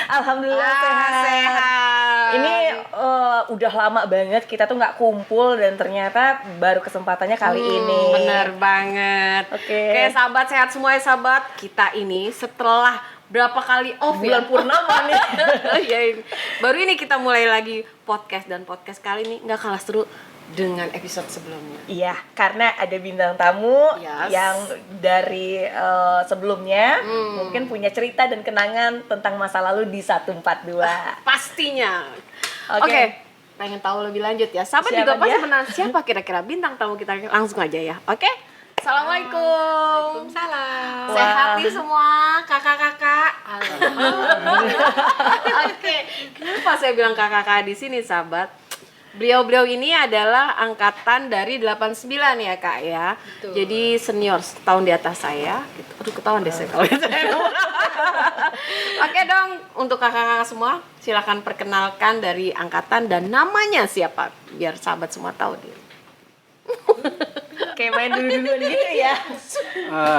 Alhamdulillah sehat. Ini udah lama banget kita tuh nggak kumpul dan ternyata baru kesempatannya kali ini. Bener banget. Oke. Oke, sahabat sehat semua ya sahabat. Kita ini setelah berapa kali off Bulan purnama nih. ya, baru ini kita mulai lagi podcast, dan podcast kali ini nggak kalah seru dengan episode sebelumnya. Iya, karena ada bintang tamu Yes. yang dari sebelumnya mungkin punya cerita dan kenangan tentang masa lalu di 142. Pastinya. Oke. Oke, pengen tahu lebih lanjut ya. Sahabat Siapa juga pasti dia? penasaran siapa kira-kira bintang tamu kita, langsung aja ya. Oke? Assalamualaikum. Waalaikumsalam. Sehat nih semua kakak-kakak. Oke, kenapa saya bilang kakak-kakak di sini sahabat? Beliau-beliau ini adalah angkatan dari 89 ya kak ya. Betul. Jadi senior setahun di atas saya. Gitu. Aduh ketahuan deh saya kalau saya. Oke dong, untuk kakak-kakak semua silakan perkenalkan dari angkatan dan namanya siapa biar sahabat semua tahu dia. Kayak main dulu-duluan gitu ya.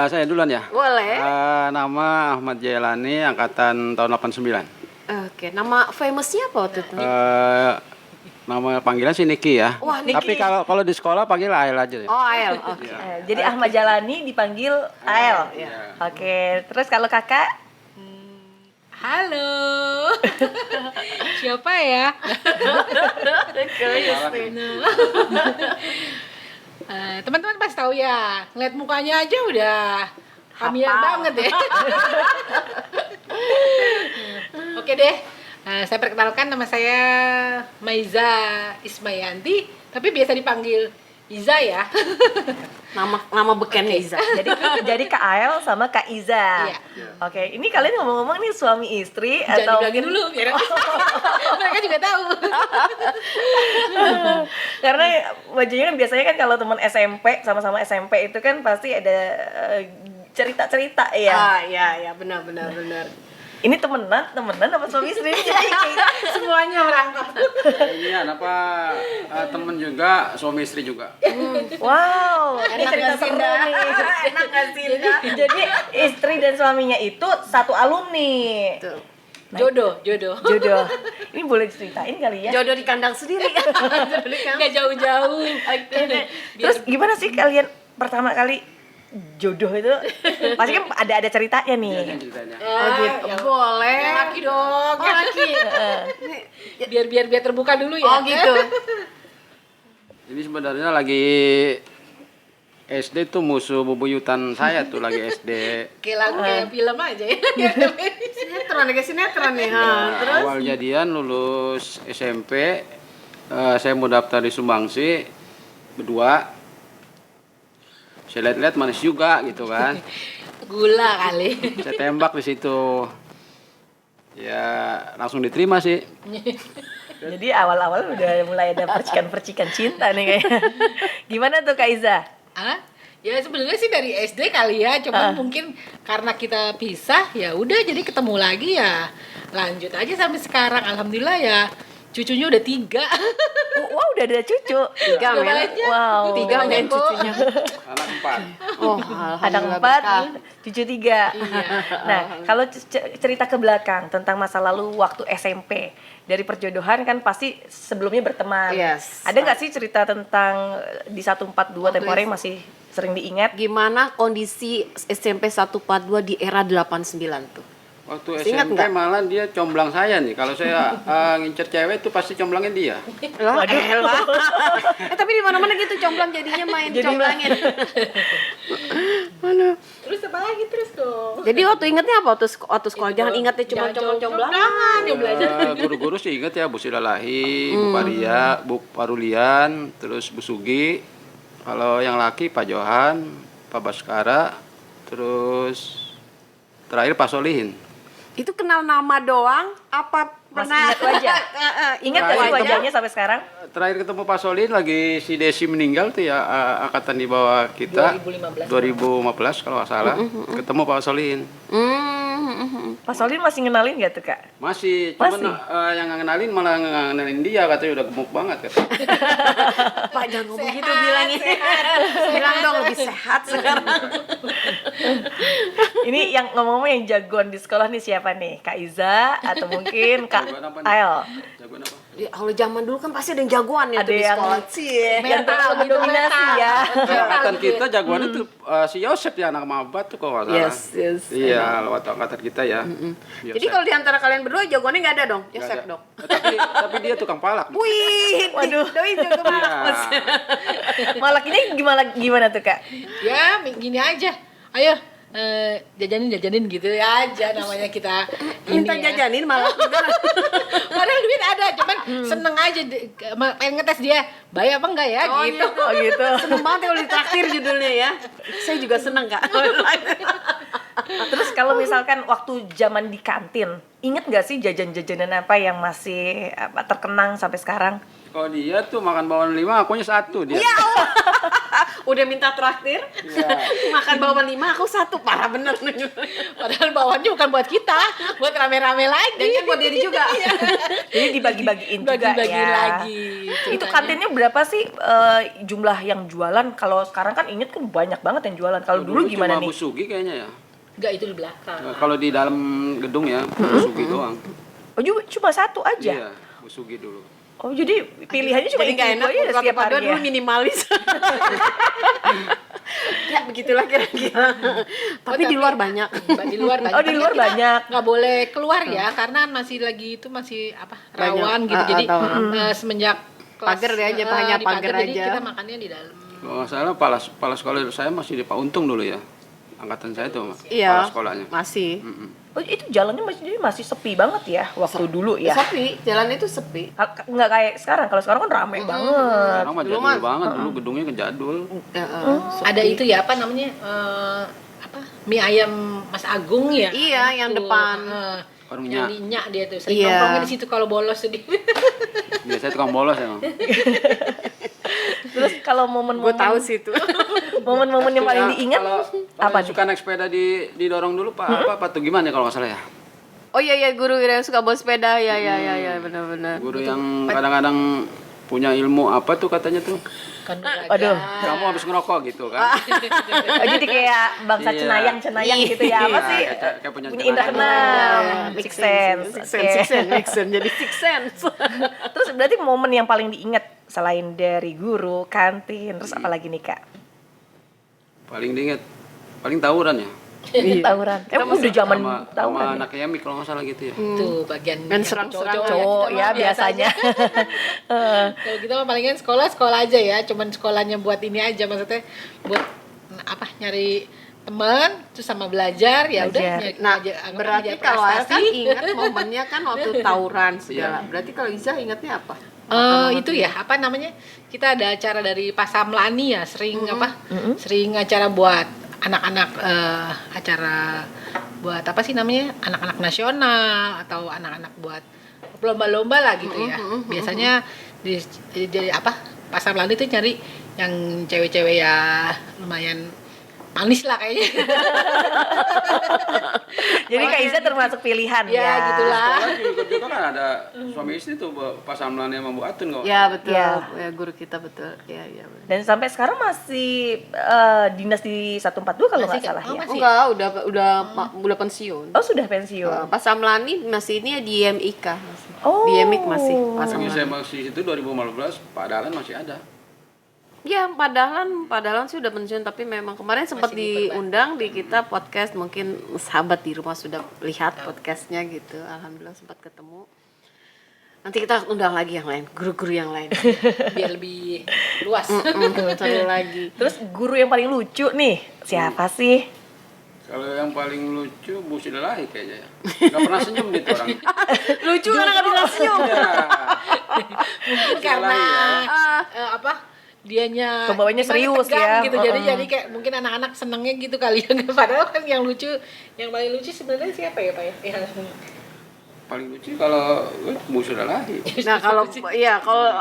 Saya duluan ya. Boleh. Nama Ahmad Jailani, angkatan tahun 89. Oke, nama famousnya apa waktu itu? Nama panggilan sih Niki ya. Wah, Tapi Niki. kalau di sekolah panggil Ael aja deh. Oh, Ael. Oke. Jadi Ahmad Jalani dipanggil Ael. Iya. Oke, terus kalau kakak? Halo. Siapa ya? Teman-teman pasti tahu ya. Ngeliat mukanya aja udah familiar Hafal. banget ya. Oke deh. Saya perkenalkan, nama saya Maiza Ismayanti, tapi biasa dipanggil Iza ya. Nama bekennya Iza. Jadi Kak Ael sama Kak Iza. Iya. Oke, ini kalian ngomong-ngomong nih suami istri Jangan atau dibilangin dulu biar mereka juga tahu. karena wajahnya kan biasanya kan kalau teman SMP sama-sama SMP itu kan pasti ada cerita-cerita ya. Ah, iya, benar. Ini temenan apa suami istri? Jadi Semuanya merangkap. Ini apa temen juga, suami istri juga. wow, ini Enak cerita gak sih, seru Nda? nih. Enak gak sih, Nda? Jadi istri dan suaminya itu satu alumni. Tuh. Jodoh. Jodoh. Ini boleh diceritain kali ya? Jodoh di kandang sendiri. Jodoh di kandang. Nggak jauh-jauh. Terus gimana sih kalian pertama kali jodoh itu? Pasti kan ada ceritanya nih. Ini ceritanya. Oh gitu. Boleh. Yang laki dong. Oh, laki. Biar terbuka dulu ya. Oh gitu. Ini sebenarnya lagi SD tuh musuh bebuyutan saya tuh lagi SD. Kayak lagu kayak film aja ya. Sinetron nih. Terus Awal jadian lulus SMP, saya mau daftar di Sumbangsi berdua. Saya lihat-lihat manis juga gitu kan. Gula kali. Saya tembak di situ. Ya langsung diterima sih. Jadi awal-awal udah mulai ada percikan-percikan cinta nih kayaknya. Gimana tuh Kak Iza? Hah? Ya sebenarnya sih dari SD kali ya, cuman mungkin karena kita pisah ya udah jadi ketemu lagi ya. Lanjut aja sampai sekarang, alhamdulillah ya. Cucunya udah 3. Wah udah ada cucu. 3 men. Wow. 3 men cucunya. Anak 4. Oh, Ada 4, cucu 3. Nah, kalau cerita ke belakang tentang masa lalu waktu SMP, dari perjodohan kan pasti sebelumnya berteman. Yes. Ada nggak sih cerita tentang di 142 tempo yang masih sering diingat? Gimana kondisi SMP 142 di era 89 tuh? Waktu Masih ingat SMP nggak? malah dia comblang saya nih. Kalau saya ngincer cewek tuh pasti comblangnya dia. Lah, tapi di mana-mana gitu comblang jadinya main comblangin. Mana? Terus apa lagi terus dong? Jadi waktu ingetnya apa waktu sekolah? Jangan ingetnya cuma comblang-comblangan. Yang belajar. Guru-guru sih ingat ya Bu Silalahi, Bu Paria, Bu Parulian, terus Bu Sugi. Kalau yang laki Pak Johan, Pak Baskara, terus terakhir Pak Solihin. Itu kenal nama doang apa Masih pernah ingat wajah? Ingat nggak sih Terakhir wajahnya sampai sekarang? Terakhir ketemu Pak Solihin lagi si Desi meninggal tuh ya, angkatan di bawah kita 2015. 2015 kalau nggak salah. Ketemu Pak Solihin. Pak Solin masih ngenalin gak tuh Kak? Masih, cuman Masih? yang ngenalin malah ngenalin dia, katanya udah gemuk banget katanya. Pak jangan ngomong gitu bilangnya. Bilang dong lebih sehat sekarang. Ini yang ngomong-ngomong yang jagoan di sekolah nih siapa nih? Kak Iza atau mungkin Kak Jagoan apa nih? Ael? Jagoan apa? Ya, kalau zaman dulu kan pasti ada yang jagoan ya Ada tuh di yang- sekolah sih. Yang mendominasi ya. Angkatan kita jagoannya tuh si Yosep ya, anak Mabat tuh kok nggak salah. Yes. Iya, lewat angkatan kita ya. Jadi kalau di antara kalian berdua jagoannya nggak ada dong? Nggak Yosep ada. dong. Tapi dia tukang palak. Wih, Waduh. Doi jago banget. Iya. Malakinnya gimana tuh Kak? Ya gini aja, ayo jajanin gitu ya aja namanya kita ini Minta ya. jajanin malah. Padahal duit ada, cuman seneng aja pengen ngetes dia bayar apa enggak ya gitu. Oh gitu. Seneng banget kalau ditraktir judulnya ya. Saya juga seneng Kak. Terus kalau misalkan waktu zaman di kantin, inget gak sih jajan-jajanan apa yang masih terkenang sampai sekarang? Kalau dia tuh makan bawang 5, akunya 1 dia. Ya Allah. Udah minta traktir. Iya. Makan bawang 5 aku 1. Parah bener. Padahal bawaannya bukan buat kita, buat rame-rame lagi. Dan kan buat diri juga. Jadi dibagi-bagiin juga Bagi-bagi ya. lagi. Itu kantinnya berapa sih jumlah yang jualan? Kalau sekarang kan inget kan banyak banget yang jualan. Kalau dulu gimana cuma nih? Bu Sugi kayaknya ya. Enggak, itu di belakang. Kalau di dalam gedung ya, Bu Sugi doang. Oh cuma satu aja? Iya, Bu Sugi dulu. Oh jadi pilihannya cuma Jadi nggak itu enak aja waktu setiap pada hari dulu ya? minimalis. Ya begitulah kira-kira. Tapi di tapi- luar banyak. Di luar banyak. Oh, di luar Kita banyak. nggak boleh keluar ya, karena masih lagi itu masih apa rawan gitu. Jadi tahu. semenjak Pagar deh aja, hanya di pagar jadi aja. kita makannya di dalam. Kalau nggak salah kepala sekolah saya masih di Pak Untung dulu ya. Angkatan saya tuh Iya. kepala sekolahnya. Masih. Oh itu jalannya masih sepi banget ya waktu dulu ya? Sepi, jalan itu sepi. Nggak kayak sekarang. Kalau sekarang kan rame banget. Sekarang mah Dulu jadul mah- banget, dulu gedungnya jadul. Ada itu ya apa namanya apa mie ayam Mas Agung ya? Iya, yang Tuh, depan. Warung yang Nyak. di Nyak dia tuh sering Iya. nongkrongnya di situ kalau bolos sedih. Biasanya tukang bolos emang. Terus kalau Gue momen-momen tahu sih itu. momen-momen yang paling diingat Kalau apa nih? suka naik sepeda didorong dulu Pak, apa tuh gimana ya kalau nggak salah ya? Oh iya guru yang suka bawa sepeda. Ya benar-benar. Guru yang kadang-kadang punya ilmu apa tuh katanya tuh? Aduh. Kamu habis ngerokok gitu kan? Oh, jadi kayak bangsa Iya. cenayang gitu ya? Apa Iya, sih? kayak punya Punya indra cenayang. keenam, six sense. Oke. Jadi six sense. Terus berarti momen yang paling diingat selain dari guru, kantin, terus apa lagi nih Kak? Paling diinget, paling tawuran ya. Tawuran. Udah zaman Sama tawuran. Ya? anak Yami kalau nggak salah gitu ya. Tuh bagian Dan yang serang-serang Cowok kita ya mah biasa biasanya. aja. Kalau kita mah palingan sekolah aja ya, cuman sekolahnya buat ini aja maksudnya buat apa nyari teman terus sama belajar ya udah Belajar. nyari- Nah, ngajar- berarti ngajar kalau Ael kan prestasi. ingat momennya kan waktu tawuran segala. Iya. Berarti kalau Iza ingatnya apa? Itu ya apa namanya kita ada acara dari Pasamlani ya sering apa sering acara buat anak-anak acara buat apa sih namanya anak-anak nasional atau anak-anak buat lomba-lomba lah gitu ya biasanya di apa Pasamlani itu nyari yang cewek-cewek ya lumayan manis lah kayaknya. Jadi Kak Iza termasuk pilihan ya. Ya gitulah. Sekolah juga kan ada suami istri tuh pas Amlan sama Bu Atun kok. Ya betul. Iya. Ya guru kita betul. Ya benar. Dan sampai sekarang masih dinas di 142 kalau nggak Masih, salah oh, ya. masih. Enggak, udah pensiun. Oh sudah pensiun. Pas Amlani masih ini ya di IMIK masih. Oh. Di IMIK masih pas Lagi saya Amlani. masih itu 2015, Pak Dahlan masih ada. Ya, padahal sih udah pensiun tapi memang kemarin sempat diundang di kita podcast, mungkin sahabat di rumah sudah lihat podcastnya gitu. Alhamdulillah sempat ketemu. Nanti kita undang lagi yang lain, guru-guru yang lain. Biar lebih luas. Seru lagi. Terus guru yang paling lucu nih siapa sih? Kalau yang paling lucu Bu Sidalahi kayaknya ya. Gak pernah senyum gitu orang. Lucu karena nggak bisa senyum. Iya. Mungkin karena apa dianya Pembawanya gimana, serius tegang ya. gitu jadi kayak mungkin anak-anak senengnya gitu kali ya padahal kan yang paling lucu sebenarnya siapa ya Pak ya yang Paling lucu kalau Bu Sidalahi. Nah, kalau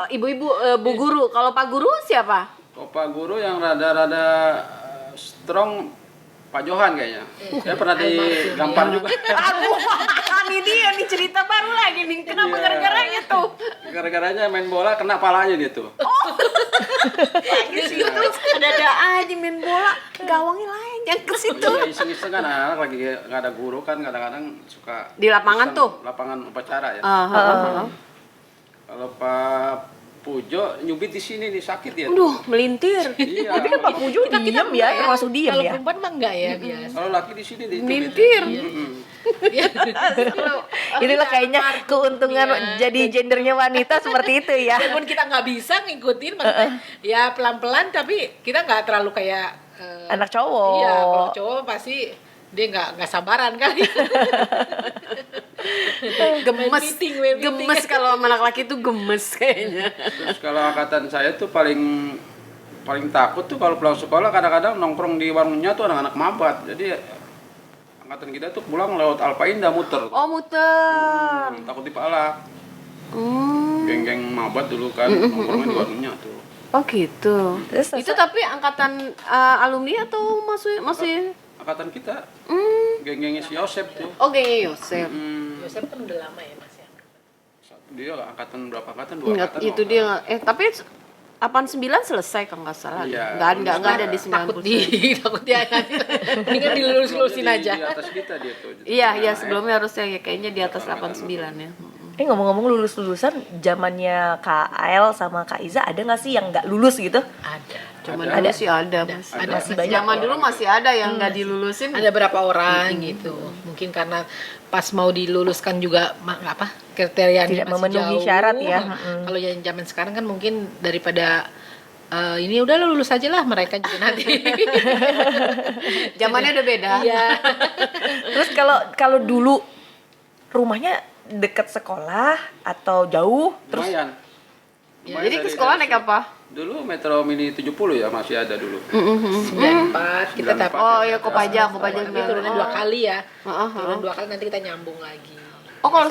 ibu-ibu Bu Guru, kalau Pak Guru siapa? Kalau Pak Guru yang rada-rada strong Pak Johan kayaknya. Saya pernah digampar juga. Aduh, ini dia nih cerita baru lagi nih. Kenapa Iya. gara-garanya tuh? Gara-garanya main bola kena palanya dia tuh. Di situ ada aja main bola, gawangnya lain yang ke situ. Iya, iseng-iseng kan anak lagi nggak ada guru kan kadang-kadang suka Di lapangan iseng, tuh? lapangan upacara ya. Heeh. Kalau Pak Pujo nyubit di sini nih sakit dia. Aduh, melintir. Iya. Tapi kan Pak Pujo diem ya, termasuk diem Kalau ya. perempuan mah enggak ya biasa. Kalau laki di sini dicubit. Melintir. Inilah kayaknya keuntungan jadi gendernya wanita seperti itu ya. Walaupun kita nggak bisa ngikutin, maksudnya ya pelan-pelan tapi kita nggak terlalu kayak Anak cowok. Iya, kalau cowok pasti dia nggak sabaran kali. Gemes, Main meeting. gemes kalau sama anak laki tuh gemes kayaknya. Terus kalau angkatan saya tuh paling takut tuh kalau pulang sekolah kadang-kadang nongkrong di warungnya tuh anak-anak mabat. Jadi angkatan kita tuh pulang lewat Alfa Indah muter. Oh, muter. Takut dipalak. Hmm. Geng-geng mabat dulu kan nongkrongnya di warungnya tuh. Oh gitu. Terus Itu tapi angkatan alumni atau masih Angkatan kita, hmm. geng-gengnya si Yosep tuh. Oh, gengnya Yosep. Yosep kan udah lama ya Mas ya. Dia angkatan berapa angkatan? Dua Enggak, angkatan. itu dia tapi 89 selesai kalau nggak salah. Iya. Enggak ada di 90. Takut dia mendingan dilulus-lulusin aja. Di atas kita dia tuh. Iya, sebelumnya harusnya ya kayaknya di atas 89 ya. ngomong-ngomong lulus-lulusan, zamannya Kak Ael sama Kak Iza ada nggak sih yang nggak lulus gitu? Ada. Cuman Ada. dulu sih ada. Masih banyak. Zaman dulu masih ada yang nggak dilulusin. Ada berapa orang gitu. Mungkin karena pas mau diluluskan juga kriterianya Tidak masih memenuhi jauh. syarat ya. Kalau yang zaman sekarang kan mungkin daripada ini udah lulus aja lah mereka juga nanti. Zamannya udah beda. Iya. Terus kalau dulu rumahnya dekat sekolah atau jauh? Terus Lumayan. Jadi ke sekolah naik apa? Dulu Metro Mini 70 ya masih ada dulu. 94 kita 94. dapat. Oh ya, Kopaja Tapi turunnya 2 kali ya. Heeh, Turun 2 kali nanti kita nyambung lagi. Oh kalau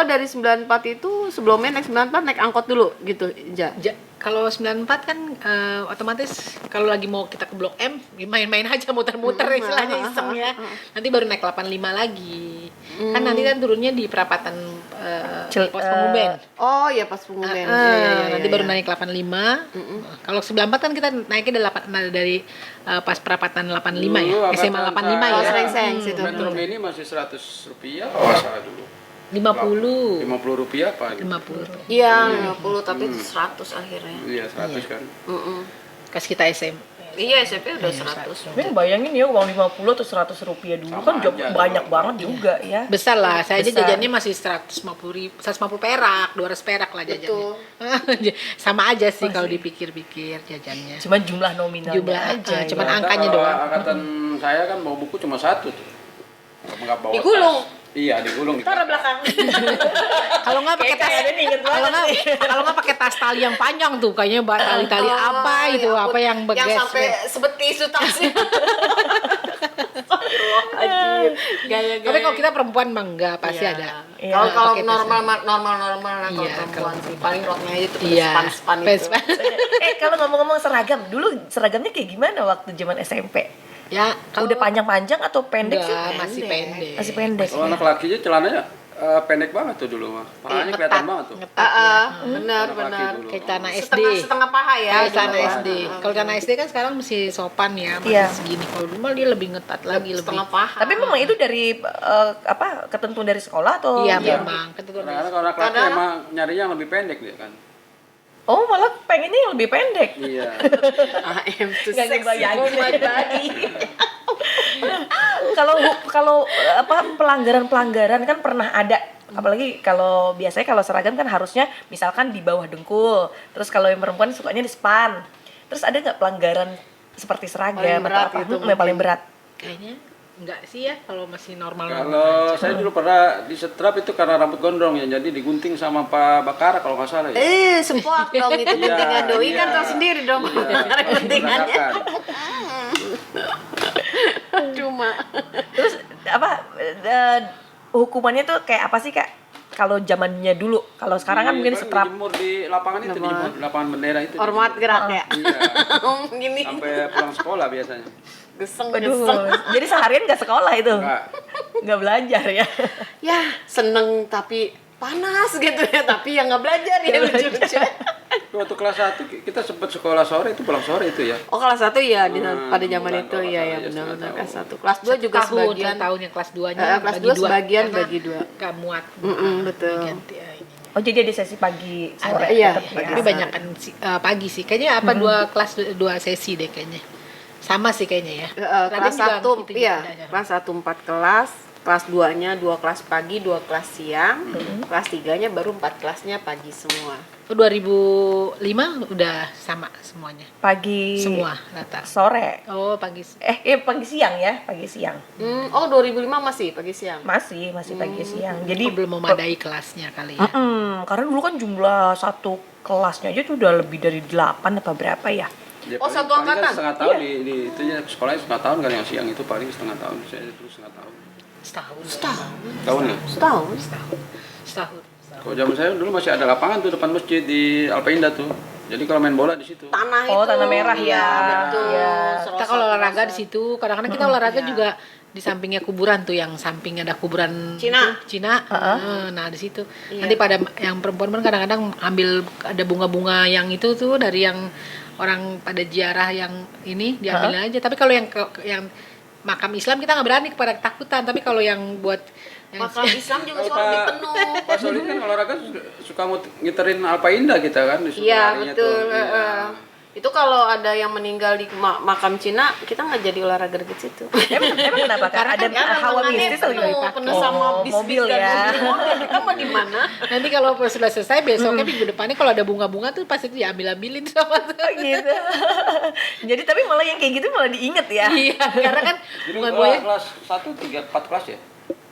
dari 94 itu sebelumnya naik 94 naik angkot dulu gitu, Ja. Kalau 94 kan otomatis kalau lagi mau kita ke Blok M main-main aja muter-muter istilahnya iseng ya. Nanti baru naik 85 lagi. Kan nanti kan turunnya di perapatan pos Pengumben. Oh ya pas pengumuman. Nanti baru naik 85. Kalau 94 kan kita naiknya dari pas perapatan 85 ya. Dulu SMA angkatan 85 ya. Oh, Srengseng situ. Metro Mini masih 100 rupiah kalau nggak salah dulu. 50. 50 rupiah apa gitu. 50. Iya, 50 tapi itu 100 akhirnya. Iya 100 kan. Pas kita SMP. Iya, SMP udah 100. tapi bayangin ya uang 50 atau 100 rupiah dulu Sama kan aja, banyak sama. banget juga ya. Besar lah, saya aja Besar. jajannya masih 150 perak, 200 perak lah jajannya. Sama aja sih kalau dipikir-pikir jajannya. Cuman jumlah nominalnya Jumlah aja. cuman ya. angkanya Kalau doang. Angkatan saya kan bawa buku cuma satu tuh. Nggak bawa Digulung? tas. Iya, digulung. Taruh belakang. Kalau nggak pakai tas, kalau nggak pakai tas tali yang panjang tuh, kayaknya tali-tali apa itu, ya apa yang yang beges. sampai sebetis itu tasnya. Gaya-gaya. Tapi kalau kita perempuan mah enggak, pasti Iya. ada. Iya. Kalau Pakai tas. normal lah kalau Iya, perempuan kalau- sih paling roknya aja tuh Iya. span itu. Kalau ngomong-ngomong seragam, dulu seragamnya kayak gimana waktu zaman SMP? Ya, kalau Udah panjang-panjang atau pendek sih? enggak, masih pendek. Masih pendek. Kalau anak lakinya celananya pendek banget tuh dulu mah. Pahanya kelihatan banget tuh. Benar. Anak laki dulu. Kayak tanah SD. Setengah paha ya. Kayak tanah gitu. SD. Kalau tanah SD kan sekarang masih sopan ya, masih Iya. segini. Kalau dulu mah dia lebih ngetat lagi, lebih. Setengah paha. Tapi memang itu dari ketentuan dari sekolah atau? Iya, Iya. memang. Ketentuan Kadang-kadang kalau anak laki Kadang- emang nyarinya yang lebih pendek dia kan. Oh, malah pengennya yang lebih pendek. Iya. AM tuh Nggak seksi ngebayangin. banget tadi. Kalau pelanggaran kan pernah ada, apalagi kalau biasanya kalau seragam kan harusnya misalkan di bawah dengkul, terus kalau yang perempuan sukanya di span, terus ada nggak pelanggaran seperti seragam Paling berat atau apa? gitu Yang paling berat. Kayaknya enggak sih ya kalau masih normal. Kalau saya dulu pernah disetrap itu karena rambut gondrong ya, jadi digunting sama Pak Bakara kalau nggak salah ya. Sempoak dong itu guntingan doi kan tahu sendiri dong. Tarik guntingannya. Berantakan. Cuma Terus hukumannya tuh kayak apa sih Kak? Kalau zamannya dulu, kalau sekarang kan mungkin setrap. Dijemur di lapangan itu, dijemur di lapangan bendera itu. hormat gerak ya. Iya. Gini. Sampai pulang sekolah biasanya. geseng. Waduh, jadi seharian nggak sekolah itu? Enggak. Nggak belajar ya? Ya, seneng tapi panas gitu ya, tapi yang nggak belajar ya lucu-lucu. Waktu kelas 1 kita sempat sekolah sore, itu pulang sore itu ya. Oh, kelas 1 ya pada zaman bulan itu kalau ya salah ya ya, benar-benar setengah kelas tahun. 1. Kelas 2 juga sebagian. tahun yang kelas 2-nya Kelas 2 sebagian bagi 2. Gak muat. Betul. Ganti, ini. Oh jadi ada sesi pagi sore? Ada, iya. tetap ya? Tapi banyak kan pagi sih. Kayaknya apa dua sesi deh kayaknya. Sama sih kayaknya ya. Raden Kelas juga 1 gitu juga iya, ada. kelas 1 4 kelas, kelas 2-nya 2 kelas pagi, 2 kelas siang, kelas 3-nya baru 4 kelasnya pagi semua. 2005 udah sama semuanya. Pagi Semua rata. sore. Oh, pagi. Pagi siang ya, pagi siang. Oh 2005 masih pagi siang. Masih pagi siang. Jadi Oh, belum memadai kelasnya kali ya. karena dulu kan jumlah satu kelasnya aja tuh udah lebih dari 8 apa berapa ya? Ya, Oh, paling- satu paling kan angkatan? setengah tahun di itunya sekolahnya setengah tahun kan yang siang itu paling setengah tahun. Saya terus setengah tahun. Setahun. Tahun ya? Setahun. Setahun. Kalau zaman saya dulu masih ada lapangan tuh depan masjid di Alpa Indah tuh. Jadi kalau main bola di situ. Tanah Oh, itu. tanah merah Iya, ya. betul. Iya. Salah Kita kalau satu olahraga masa. di situ, kadang-kadang kita olahraga juga di sampingnya kuburan tuh, yang samping ada kuburan Cina. itu, Cina. Nah, di situ. Iya. Nanti pada yang perempuan kadang-kadang ambil ada bunga-bunga yang itu tuh dari yang orang pada ziarah yang ini diambil aja. Tapi kalau yang makam Islam kita nggak berani kepada ketakutan. Tapi kalau yang buat yang Makam Islam juga Kalau selalu Pak- dipenuh. Pak Solid kan olahraga suka ngiterin Alpa Indah kita kan di Iya, harinya betul. tuh. Iya. Itu kalau ada yang meninggal di makam Cina, kita nggak jadi olahraga deket situ. Emang kenapa kan? Ada hawa mistis atau penuh, gimana? penuh sama bis mobil dan ya. mobil. Kita mau di mana? nanti kalau sudah selesai besoknya minggu depannya kalau ada bunga-bunga tuh pasti diambil-ambilin sama tuh. Gitu. Jadi tapi malah yang kayak gitu malah diinget ya. Iya, karena kan Jadi bunga-bunganya kelas 1, 3, 4 kelas ya?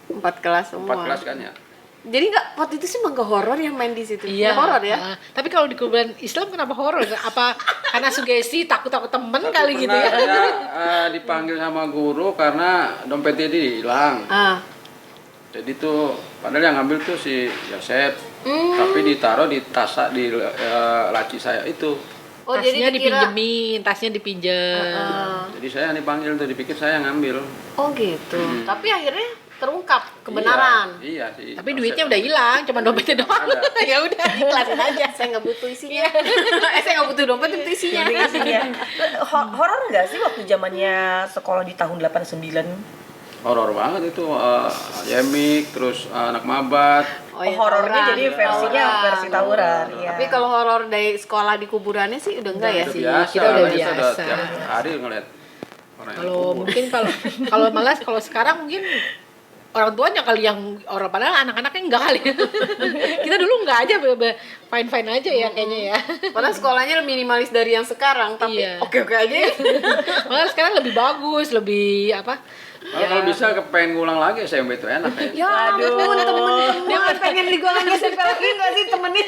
4 kelas semua. 4 kelas kan ya? Jadi nggak, waktu itu sih nggak horor yang main di situ. iya. Nggak horor ya? Tapi kalau di kuburan Islam kenapa horor? Apa karena sugesti takut-takut temen Satu kali gitu pernah ya? saya, dipanggil sama guru karena dompetnya dia hilang. Ah. Jadi tuh padahal yang ngambil tuh si Yosep, tapi ditaruh di tas di laci saya itu. Oh, Tasnya jadi dikira. dipinjemin, tasnya dipinjem. Jadi saya yang dipanggil tuh dipikir saya yang ngambil. Oh gitu. Tapi akhirnya terungkap kebenaran. Iya, sih. Tapi duitnya udah hilang, cuma dompetnya doang. Ada. Ya udah, ikhlasin aja. Saya nggak butuh isinya. Saya nggak butuh dompet, butuh isinya. Jadi isinya. Horor nggak sih waktu zamannya sekolah di tahun 89? Horor banget itu, Yemik, terus anak mabat. Oh, ya, Horornya tawuran. jadi versinya Tawuran. versi tawuran. Iya. Tapi kalau horor dari sekolah di kuburannya sih udah enggak ya Udah sih. biasa, kita udah kita biasa. tiap hari ngeliat orang yang Kalau kubur. mungkin kalau malas kalau sekarang mungkin orang tuanya kali yang orang padahal anak-anaknya enggak kali. Kita dulu enggak aja fine-fine aja ya kayaknya ya. Padahal sekolahnya minimalis dari yang sekarang, tapi Iya. oke-oke aja. Malah sekarang lebih bagus, lebih apa? Kalau bisa pengen ngulang lagi SMP itu enak ya. Ya ampun, temen-temen pengen digolong SMP lagi nggak sih temenin?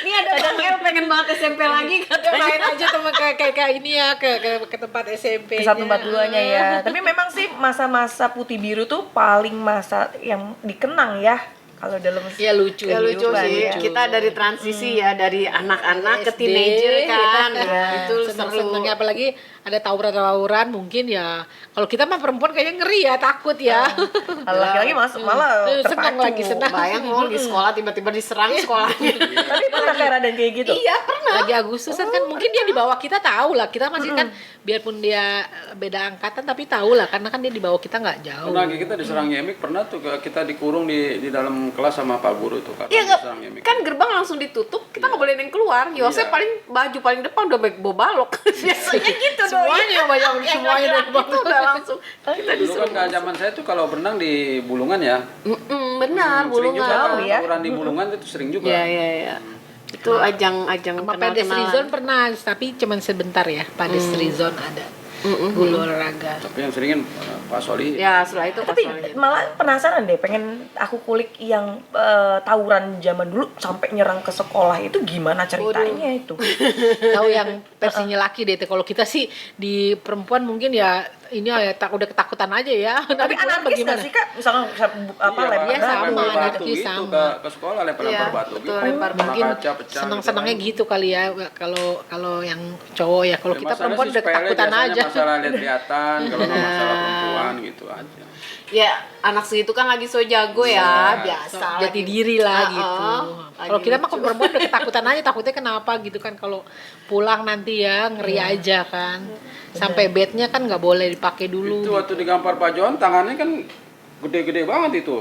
Ini ada Bang El pengen banget SMP lagi. Main aja teman kayak ini ya ke tempat SMP. Ke 142-nya ya. Tapi memang sih masa-masa putih biru tuh paling masa yang dikenang ya. Kalau dalam Ya lucu. Ya lucu Kehidupan, sih. ya. Kita dari transisi ya, dari anak-anak ke SD, teenager kan. ya. Itu seru. Seneng-senengnya apalagi ada tawuran-tawuran mungkin ya. Kalau kita mah perempuan kayaknya ngeri ya, takut ya. kalau lagi-lagi masuk malah Senang terpacu. lagi, senang. Bayang lo di sekolah tiba-tiba diserang sekolahnya. Tapi pernah kayak dan kayak gitu. Iya pernah. Lagi Agustusan kan mungkin dia di bawah kita tahu lah. Kita masih kan biarpun dia beda angkatan tapi tahu lah karena kan dia di bawah kita nggak jauh. Pernah kita diserang Yemik, pernah tuh kita dikurung di dalam kelas sama Pak Guru tuh karena Iya nggak, diserang Yemik. kan gerbang langsung ditutup, kita nggak boleh ada yang keluar. Yosef Iya. paling baju paling depan udah bawa balok. Biasanya gitu dong. Semuanya banyak Yang semuanya laki-laki dari itu udah langsung kita Dulu kan ke zaman saya tuh kalau berenang di Bulungan ya. benar, Sering juga bulungan. Tahu ya. tawuran di Bulungan itu sering juga. Iya iya iya. Itu ajang-ajang sama pedestrian zone pernah tapi cuman sebentar ya. Pedestrian zone ada. Dulu olahraga. Tapi yang seringin Pak Soli. Ya, setelah itu Tapi Solid. malah penasaran deh, pengen aku kulik yang tawuran zaman dulu sampai nyerang ke sekolah itu gimana ceritanya itu. Tahu yang versinya laki deh. Kalau kita sih di perempuan mungkin ya ini ya udah ketakutan aja ya. Tapi pulang anarkis nggak sih Kak? Misalnya apa Iya, lempar ya, sama, lempar batu anarkis gitu sama. ke sekolah, lempar Iya, batu betul, gitu. lempar Sama mungkin kaca pecah senang-senangnya kan. gitu kali ya. Kalau yang cowok ya, kalau Ya, kita masalah perempuan sih udah sepele, ketakutan biasanya aja. Masalah lihat-lihatan, kalau nggak masalah perempuan gitu aja. Ya, anak segitu kan lagi so jago ya, Iya. biasa. Jati diri lah Ah, gitu. lagi Kalau kita mah lucu. kalau perempuan udah ketakutan aja, takutnya kenapa gitu kan, kalau pulang nanti ya ngeri aja kan. Sampai bednya kan nggak boleh dipakai dulu. Itu waktu digampar Pak Johan, tangannya kan gede-gede banget itu.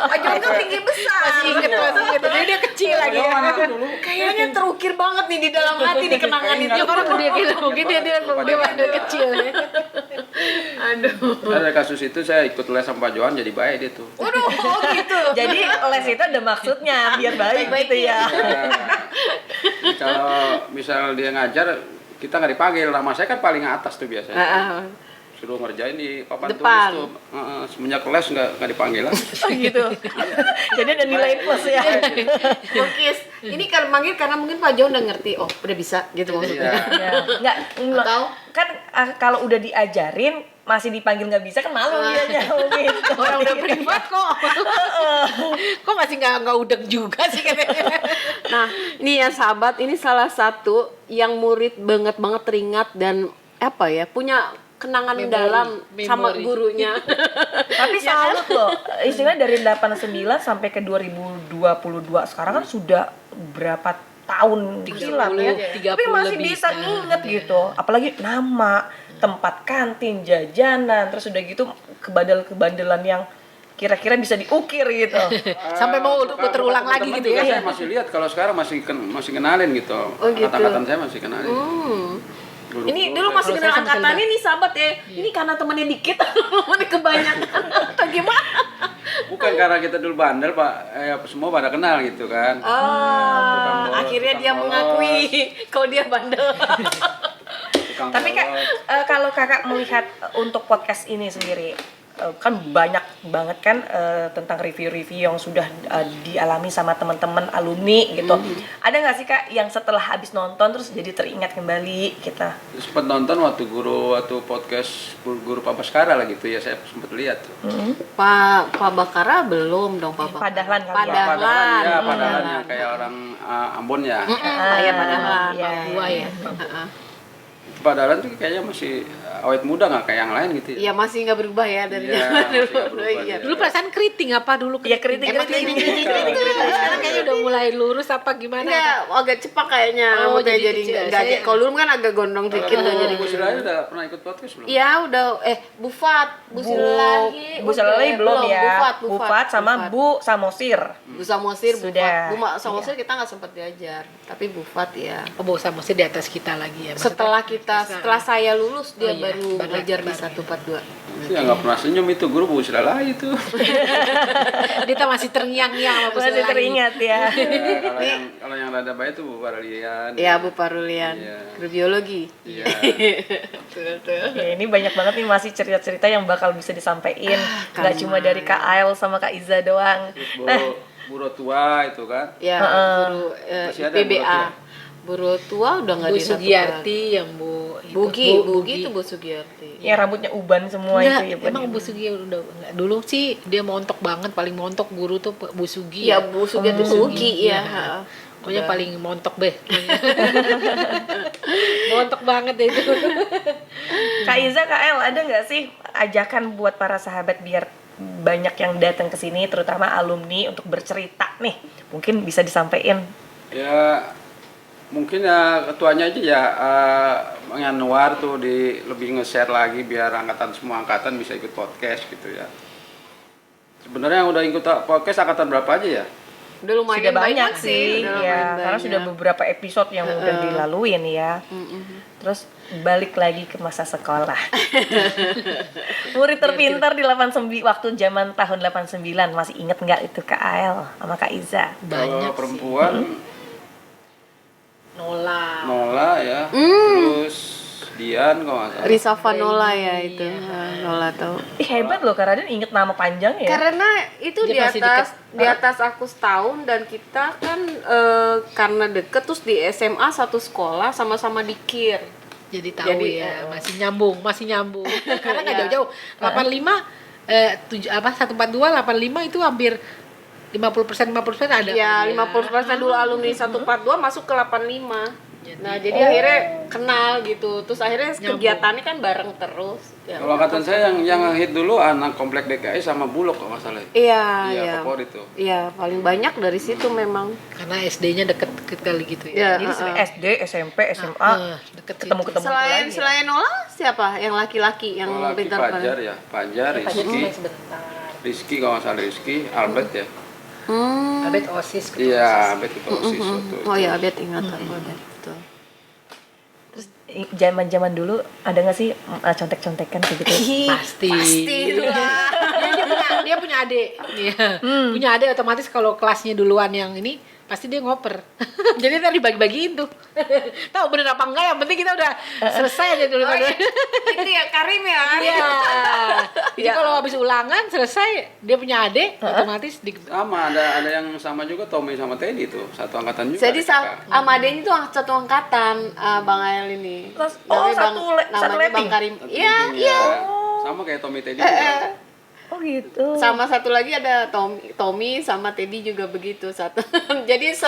Pak Jon kan tinggi besar. Masih inget. Jadi dia kecil lagi ya. Johan itu dulu. Kayaknya terukir banget nih di dalam hati nih kenangan itu. Ya orang gede gitu, mungkin dia masih kecil ya. Aduh. Ada kasus itu saya ikut les sama Pak Johan jadi baik dia tuh. Waduh, oh gitu. Jadi les itu ada maksudnya biar baik gitu ya. Ya, kalau misal dia ngajar kita nggak dipanggil, nama saya kan paling atas tuh biasanya. Suruh ngerjain di papan Depan. tulis tuh. Semenjak les nggak dipanggil lah. Gitu. Jadi ada nilai plus ya. Lukis. Ini kan manggil karena mungkin Pak Jon udah ngerti. Oh, udah bisa gitu maksudnya. Iya. Ya, enggak Atau? kan kalau udah diajarin masih dipanggil nggak bisa kan malu dianya gitu. Orang udah privat kok. Kok masih nggak udeg juga sih katanya. Nah, ini ya sahabat, ini salah satu yang murid banget teringat dan apa ya, punya kenangan mendalam sama memori. gurunya. Tapi salut loh, istilahnya dari 89 sampai ke 2022 sekarang kan sudah berapa tahun 30, silam ya. 30 Tapi masih lebih. bisa inget gitu. Apalagi nama, tempat kantin, jajanan, terus udah gitu kebandelan yang kira-kira bisa diukir gitu. Sampai mau terulang lagi Teman-teman gitu ya. juga Saya masih lihat kalau sekarang masih kenalin gitu. Oh, gitu. Angkatan saya masih kenalin. Guru-guru Ini dulu saya. masih Kalau kenal saya sama angkatannya nih sahabat ya. Ini karena temennya dikit, temennya kebanyakan atau gimana? Bukan karena kita dulu bandel Pak, semua pada kenal gitu kan. Oh, bolos, akhirnya tukang dia bolos. mengakui kalau dia bandel. Tukang Tapi Kak, bolos. kalau Kakak melihat untuk podcast ini sendiri, kan banyak banget kan tentang review-review yang sudah dialami sama teman-teman alumni gitu. Ada nggak sih Kak yang setelah habis nonton terus jadi teringat kembali kita? Sempat nonton waktu podcast guru Pak Baskara lah gitu ya, saya sempat lihat tuh. Pak Bakara belum dong Pak Bakara. Padalan kali ya? Padalan. Ya, padalan yang kayak orang Ambon ya. Iya Padalan. Iya. Gua ya. Padalan tuh kayaknya masih awet muda nggak kayak yang lain gitu ya. Iya masih nggak berubah ya dari Iya, zaman masih nggak dulu. berubah Iya. dia. Dulu perasaan keriting apa dulu? Iya, keriting. Sekarang kayaknya udah mulai lurus apa gimana? Enggak, agak cepak kayaknya Oh, rambutnya jadi jadi kecil. enggak. Saya- Kalau dulu kan agak gondrong dikit tuh jadi. Bu Silai udah pernah ikut podcast belum? Iya udah Bu Silalahi Bu Silalahi belum ya. Bufat sama Bu Samosir. Bu Samosir Sudah. Bu Samosir kita nggak sempat diajar tapi Bufat ya. Oh, bosan mesti di atas kita lagi ya. Maksudnya- Setelah saya lulus dia Oh iya, baru belajar di 142. Ya nggak pernah senyum itu guru Bu Silai itu. Kita masih terngiang-ngiang sama Masih Silalahi. teringat ya. Ya, kalau yang rada baik itu Bu Parlian. Ya Bu Parulian, Iya. guru biologi. Iya. Ya, ini banyak banget nih masih cerita-cerita yang bakal bisa disampaikan. Nggak cuma dari Kak Ael sama Kak Iza doang. Bu Rotua itu kan. Ya guru Masih ada Bu IPBA. Rotua? Guru tua udah nggak Bu di 142. Sugiyarti yang Bugi itu Bu Sugiyarti. Yang rambutnya uban semua Enggak, itu ya. emang Bu Sugi udah enggak. Dulu sih dia montok banget, paling montok guru tuh Bu Sugi. Iya Bu Sugiyarti Bugi ya. Pokoknya paling montok deh. Montok banget deh itu. Kak Iza, Kak El, ada nggak sih ajakan buat para sahabat biar banyak yang datang ke sini, terutama alumni untuk bercerita nih? Mungkin bisa disampaikan. Ya mungkin ya ketuanya aja ya Bang Yanuar tuh lebih nge-share lagi biar semua angkatan bisa ikut podcast gitu ya. Sebenarnya yang udah ikut podcast angkatan berapa aja ya? Udah lumayan Sudah banyak sih, udah ya. lumayan Karena sudah banyak. beberapa episode yang udah dilaluin ya. Terus balik lagi ke masa sekolah. Murid terpintar di 89 waktu zaman tahun 89, masih inget nggak itu Kak Ael sama Kak Iza? Banyak Kalau perempuan Nola. Nola ya. Terus Dian kalau nggak salah. Risa Vanola ya itu. Nola tahu. Ih, hebat loh Kak Raden inget nama panjang ya. Karena itu Dia masih di atas aku setahun dan kita kan karena deket terus di SMA satu sekolah sama-sama di KIR. Jadi tahu ya, masih nyambung. Karena nggak Iya. jauh-jauh. 85 142 85 itu hampir 50% ada. Ya, 50% dulu alumni 142 masuk ke 85. Nah, jadi akhirnya kenal gitu. Terus akhirnya kegiatannya kan bareng terus. Ya. Kalau angkatan saya yang hit dulu anak komplek DKI sama Bulog kalau nggak salah. Iya, Iya, favorit tuh. Iya, paling banyak dari situ memang. Karena SD-nya deket kali gitu ya. Ya, Jadi sering SD, SMP, SMA Deket ketemu-ketemu selain lagi. selain Nola siapa yang laki-laki yang Kalau laki pintar Fajar ya, Fajar, Rizky, sebentar. Rizky kalau nggak salah Rizky, Albert ya. Abet OSIS Iya, Albert itu OSIS waktu Oh itu. ya, Abet ingat aku Abet. Betul. Zaman-zaman dulu ada nggak sih contek-contekan kayak gitu? Pasti. lah. Dia punya adik. Iya. Punya adik otomatis kalau kelasnya duluan yang ini pasti dia ngoper. Jadi tadi dibagi-bagiin tuh. Tahu bener apa enggak, yang penting kita udah selesai aja dulu. Itu ya Karim ya. Iya. Jadi kalau habis ulangan selesai dia punya adik otomatis Sama ada yang sama juga Tommy sama Teddy tuh, satu angkatan juga. Jadi sama adanya itu satu angkatan Bang Ael ini. Terus, Namanya satu namanya letting? Bang Karim. Satu Iya, tim, iya. Sama kayak Tommy Teddy juga. Oh gitu. Sama satu lagi ada Tommy sama Teddy juga begitu satu. Jadi itu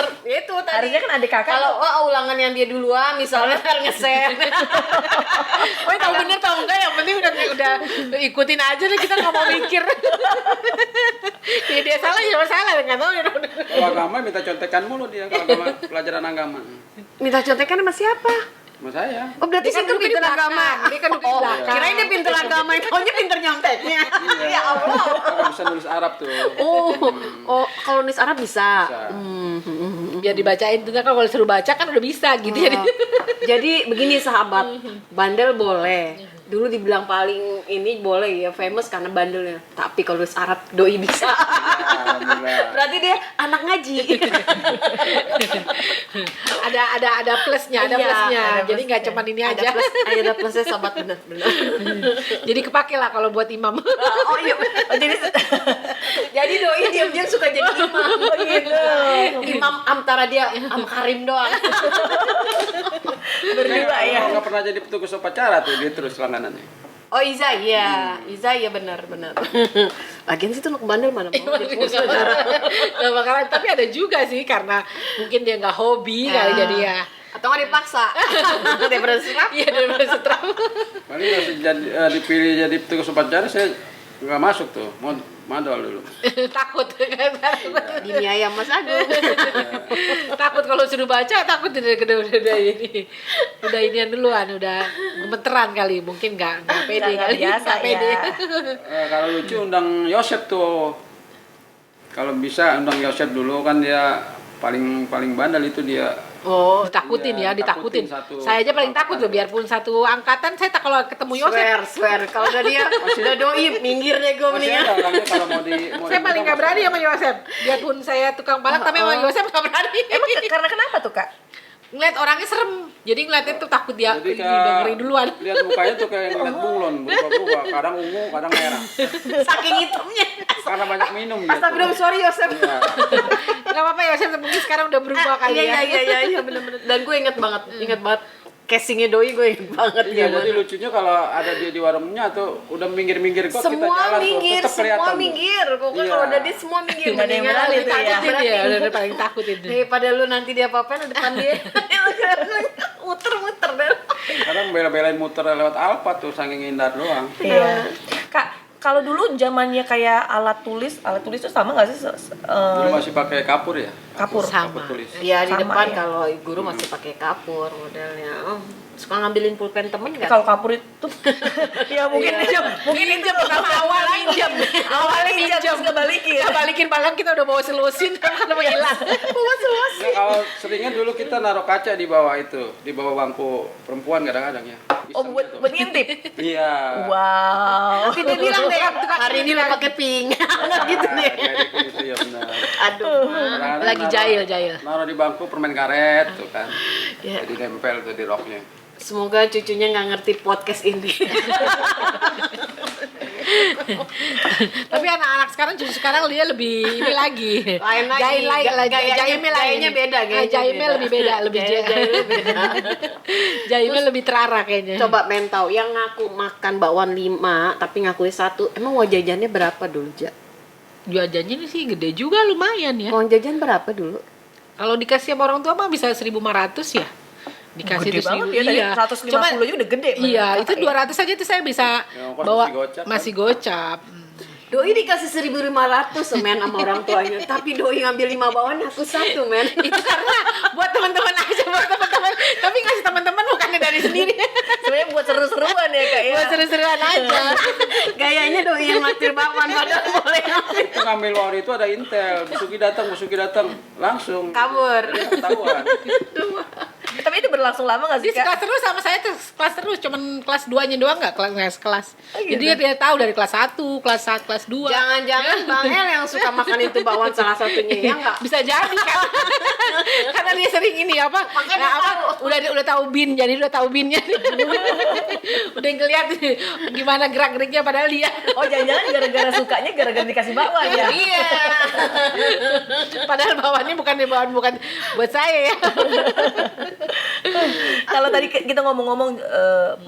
tadi. Harusnya kan adik kakak. Kalau ulangan yang dia duluan misalnya ntar nge-share. oh tahu bener tahu enggak, yang penting udah ikutin aja deh, kita nggak mau mikir. Ya dia salah ya salah, nggak tahu ya. Kalau agama minta contekan mulu dia kalau agama pelajaran agama. Minta contekan sama siapa? Sama saya. Oh berarti Dia kan situ duduk di pinter belakang. agama. Dia kan duduk di Oh, belakang. kirain dia pinter agama, taunya pinter nyonteknya. Ya Allah. Kalau bisa nulis Arab tuh. Oh, kalau nulis Arab bisa. Bisa. Biar dibacain tuh kan, kalau disuruh baca kan udah bisa gitu. Jadi begini sahabat, bandel boleh. Dulu dibilang paling ini boleh ya, famous karena bandelnya. Tapi kalau nulis Arab doi bisa. Alhamdulillah. Berarti dia anak ngaji. ada plusnya, ada Iya, plusnya. ada Jadi nggak plusnya. cuman ini Ada aja. plus, ada plusnya sahabat benar-benar. Jadi kepake lah kalau buat imam. Oh iya, jadi doi diam-diam suka jadi imam. Oh gitu. Imam antara dia sama Karim doang. Berdua ya. Kalau nggak pernah jadi petugas upacara tuh dia terus langganannya. Oh Iza iya benar. Lagian situ anak bandel mana mau jadi upacara. Nggak bakalan, tapi ada juga sih karena mungkin dia nggak hobi kali jadi ya. Atau nggak dipaksa. Daripada serap. Iya daripada setrap. Paling kalau dipilih jadi petugas upacara saya nggak masuk tuh, mau madol dulu. Takut kan. Gini ayam Mas Agung. Takut kalau suruh baca, takut udah ini. Udah inian duluan, udah gemeteran kali, mungkin nggak pede Nggak kali. biasa nggak pede. ya. Kalau lucu undang Yosep tuh. Kalau bisa undang Yosep dulu kan dia paling bandel itu dia. Oh, ditakutin Iya, ya, ditakutin. takutin satu Saya aja paling takut loh, angkatan. biarpun satu angkatan, saya tak kalau ketemu Yosef. Swear. Kalau udah dia udah doi minggir deh gue Masih mendingan. ada orangnya kalau mau Saya paling nggak berani sama Yosef. Biarpun saya tukang balap, tapi sama Yosef nggak berani. Emang karena kenapa tuh Kak? Ngeliat orangnya serem, jadi ngeliatnya tuh takut dia Jadi ngeri duluan. lihat mukanya tuh kayak ngeliat bunglon, berubah-ubah, kadang ungu, kadang merah. Saking hitamnya. Karena banyak minum gitu. Astagfirullah, sorry Yosef. Iya. Nggak apa-apa Yosef, mungkin sekarang udah berubah kali ya. Iya benar-benar. Dan gue inget banget casingnya doi gue inget banget Iya, ya. jadi lucunya kalau ada dia di warungnya tuh udah minggir-minggir kok kita Semua jalan minggir, tuh tetap kelihatan semua tuh. minggir. Pokoknya Iya. kalau udah dia semua minggir. Nggak ada yang Mendingan berani lebih tuh ya. takut Takut berani. dia, udah paling takut itu. Daripada lu nanti dia apa-apain di depan dia. Muter-muter deh. Kadang bela-belain muter lewat Alfa tuh saking hindar doang. Iya. Kak, kalau dulu zamannya kayak alat tulis tuh sama nggak sih? Dulu masih pakai kapur ya? Kapur. Sama. tulis. Iya di Sama, depan ya. kalau guru masih pakai kapur modelnya. Suka ngambilin pulpen temen nggak? Kalau kapur itu ya mungkin mungkin minjem pertama Awal minjem. awalnya minjem terus ngebalikin. Kita balikin malam kita udah bawa selusin karena mau hilang. Nah, kalau seringnya dulu kita naruh kaca di bawah itu, di bawah bangku perempuan kadang-kadang ya. Oh Iseng buat gitu. buat ngintip. Iya. Wow. Nanti dia bilang deh, hari ini lo pakai pink. Gitu deh. Kayak gitu ya benar. Aduh. Kadang-kadang Lagi naruh- jahil. Naruh di bangku permen karet tuh kan. Iya. Jadi nempel tuh di roknya. Semoga cucunya nggak ngerti podcast ini. Tapi anak-anak sekarang justru sekarang dia lebih ini lagi. Lain lagi. Gayanya beda, Jaimnya lebih beda, lebih Gayanya beda. Jaimnya lebih terarah kayaknya. Coba mentau yang ngaku makan bakwan 5 tapi ngakui 1. Emang uang jajannya berapa dulu, Ja? Jajannya ini sih gede juga lumayan ya. Uang jajan berapa dulu? Kalau dikasih sama orang tua mah bisa 1.500 ya. Dikasih Gede itu banget 1.000, ya, tadi iya. 150 Cuma- aja udah gede. Iya, Kakak itu ya. 200 aja tuh saya bisa Yang ongkos bawa masih gocap, kan? masih gocap. Doi dikasih 1.500 men sama orang tuanya, tapi doi ngambil 5 bakwan aku 1 men. Itu karena buat teman-teman aja, buat teman-teman. Tapi ngasih teman-teman bukannya dari sendiri. Sebenarnya buat seru-seruan ya kak ya. Buat seru-seruan aja. Gayanya doi yang naktir bakwan padahal boleh ngambil. Itu ngambil uang itu ada intel, Busuki datang, langsung Kabur. Dia ketahuan. Tapi itu berlangsung lama gak sih Dia kak? kelas terus sama saya tuh kelas terus, cuman kelas 2-nya doang nggak kelas. Oh, gitu. Jadi dia tahu dari kelas 1, kelas 1, kelas 2. Jangan-jangan Bang El yang suka makan itu bakwan salah satunya ya enggak? Bisa jadi kan. Karena dia sering ini apa? Makanya nah, apa tahu. udah tahu bin, jadi udah tahu binnya. Udah ngeliat gimana gerak-geriknya padahal dia. Oh jangan-jangan gara-gara sukanya gara-gara dikasih bakwan ya? Iya. Padahal bawaannya bukan buat saya ya. Kalau tadi kita ngomong-ngomong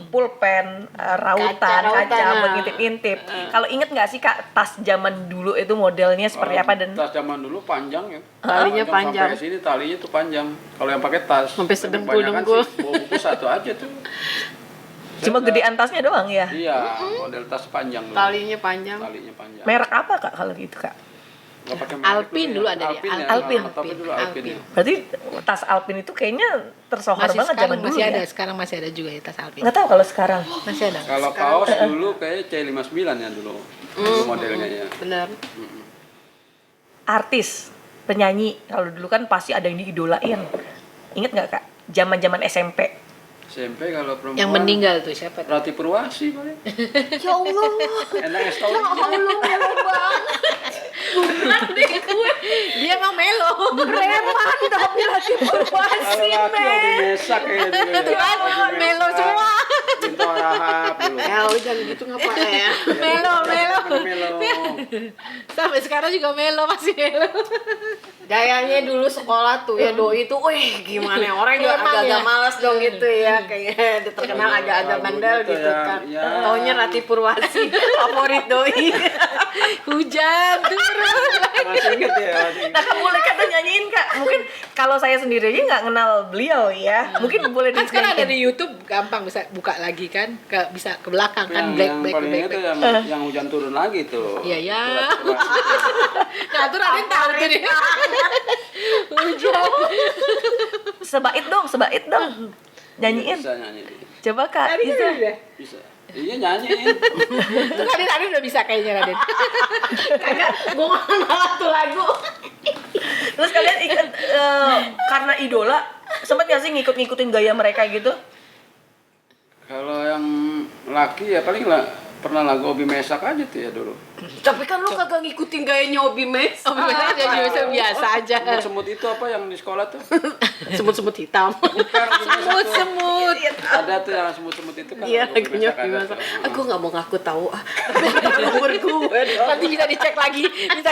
pulpen, rautan, Kaca, kaca, rautan, buat ngintip-ngintip. Kalau inget nggak sih kak tas zaman dulu itu modelnya seperti apa dan Tas zaman dulu panjang ya. Talinya panjang. Sampai sini talinya tuh panjang. Kalau yang pakai tas Sampai tapi sedengkul-dengkul. kebanyakan sih bawa buku satu aja tuh. cuma Saya gedean tasnya doang ya? Iya, model tas panjang dulu. Talinya panjang. Talinya panjang. Merek apa kak kalau gitu kak? Nggak pakai merek Alpin dulu ada ya. Alpin ya. Alpin. Tapi dulu Alpin ya. Berarti tas Alpin itu kayaknya tersohor Masih banget sekarang zaman dulu masih ya? ada, sekarang masih ada juga ya tas Alpin. Nggak tahu kalau sekarang. Masih ada. Kalau kaos dulu kayak C59 ya dulu. Dulu modelnya ya. Benar. Artis, penyanyi, kalau dulu kan pasti ada yang diidolain. Ingat nggak kak? Zaman-zaman SMP. SMP kalau perempuan Yang meninggal tuh siapa? Rati Purwasi paling. Ya Allah. Enak es tau. Ya Allah melo banget. Dia mau melo. Preman tapi lagi Kalau berwasi laki men. hobi mesak kayak dulu. ya. Tuh kan, Hobi melo mesak. semua. Pintu Rahab dulu. Ya udah gitu ngapain ya? Melo. Melo. Sampai sekarang juga melo, masih melo. Gayanya dulu sekolah tuh ya doi tuh, wih gimana ya, orang juga Preman agak-agak ya? malas dong gitu ya, kayaknya dia terkenal Iya, agak-agak lagunya bandel tuh gitu yang- kan. ya. Taunya Rati Purwasi, favorit doi. Hujan turun. Masih inget ya? Masih inget. Nah, kamu boleh kata nyanyiin kak. Mungkin kalau saya sendiri aja nggak kenal beliau ya. Mungkin boleh Kan sekarang ada dinyanyiin. di YouTube gampang bisa buka lagi kan, bisa ke belakang kan, yang black paling itu yang hujan turun lagi tuh. Iya, ya. Rati Purwasi. Nah, tuh Raden tahu tuh dia. Hujan. Sebait dong. Nyanyiin. Bisa nyanyi dia. Coba kak. Tadi Bisa. kan udah. Bisa. Iya nyanyiin. Tuh Raden udah bisa kayaknya Raden. Gue nggak kenal tuh lagu. Terus kalian ikut karena idola, sempet nggak sih ngikut-ngikutin gaya mereka gitu? Kalau yang laki ya paling lah pernah lagu Obi Mesak aja tuh ya dulu. Tapi kan lu kagak ngikutin gayanya Obi Mes. Oh, biasa aja. Semut itu apa yang di sekolah tuh? Semut-semut hitam. Bukan, Obi Mesak tuh. Semut. Ada tuh yang semut-semut itu kan. Iya, Obi lagunya Mesak Obi ada Mes. tuh. Aku nggak mau ngaku tahu. Umur gue dong. Nanti bisa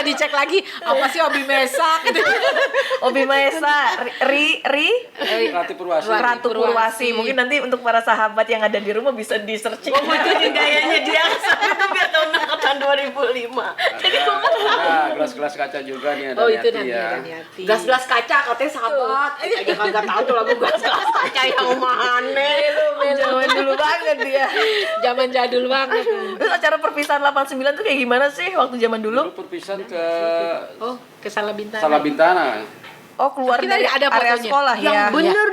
dicek lagi apa sih Obi Mesak gitu. Obi Maesa, Ri, Rati Purwasi. Ratu Purwasi. Purwasi. Mungkin nanti untuk para sahabat yang ada di rumah bisa di searching. Gue munculin gayanya dia itu biar tahun angkatan 2005. Jadi gue Nah, gelas-gelas kaca juga nih ada Oh, itu Niati nanti ya. ada Niati. gas-gas kaca katanya sahabat. Aja kagak tahu tuh lagu gas-gas kaca yang mana. Zaman dulu banget dia. Zaman jadul banget. Terus acara perpisahan 89 tuh kayak gimana sih waktu zaman dulu? Dulu perpisahan ke Oh, ke Salabintana. Salabintana. Oh, keluar Kita dari ada area fotonya. sekolah Yang ya. bener